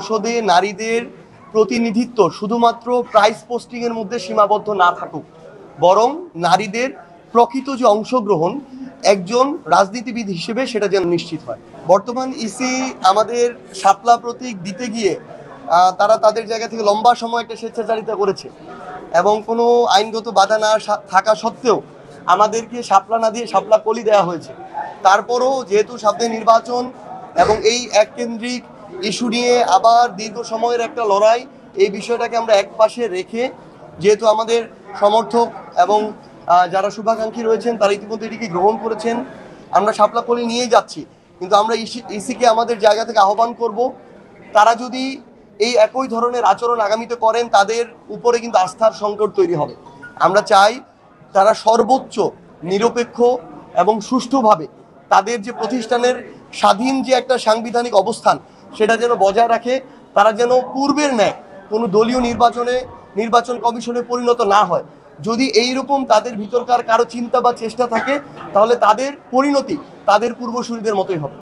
সংসদে নারীদের প্রতিনিধিত্ব শুধুমাত্র প্রাইস পোস্টিংয়ের মধ্যে সীমাবদ্ধ না থাকুক, বরং নারীদের প্রকৃত যে অংশগ্রহণ একজন রাজনীতিবিদ হিসেবে সেটা যেন নিশ্চিত হয়। বর্তমান ইসি আমাদের শাপলা প্রতীক দিতে গিয়ে তারা তাদের জায়গা থেকে লম্বা সময় একটা স্বেচ্ছাচারিতা করেছে এবং কোনো আইনগত বাধা না থাকা সত্ত্বেও আমাদেরকে শাপলা না দিয়ে শাপলা কলি দেওয়া হয়েছে। তারপরও যেহেতু সামনে নির্বাচন এবং এই এককেন্দ্রিক ইস্যু নিয়ে আবার দীর্ঘ সময়ের একটা লড়াই, এই বিষয়টাকে আমরা একপাশে রেখে যেহেতু আমাদের সমর্থক এবং যারা শুভাকাঙ্ক্ষী রয়েছেন তারা ইতিমধ্যে এটিকে গ্রহণ করেছেন, আমরা শাপলা কলি নিয়ে যাচ্ছি। কিন্তু আমরা ইসিকে আমাদের জায়গা থেকে আহ্বান করব, তারা যদি এই একই ধরনের আচরণ আগামীতে করেন তাদের উপরে কিন্তু আস্থার সংকট তৈরি হবে। আমরা চাই তারা সর্বোচ্চ নিরপেক্ষ এবং সুষ্ঠুভাবে তাদের যে প্রতিষ্ঠানের স্বাধীন যে একটা সাংবিধানিক অবস্থান সেটা যেন বজায় রাখে। তারা যেন পূর্বের ন্যায় কোনো দলীয় নির্বাচন কমিশনে পরিণত না হয়। যদি এইরকম তাদের ভিতরকার কারো চিন্তা বা চেষ্টা থাকে তাহলে তাদের পরিণতি তাদের পূর্বসূরীদের মতোই হবে।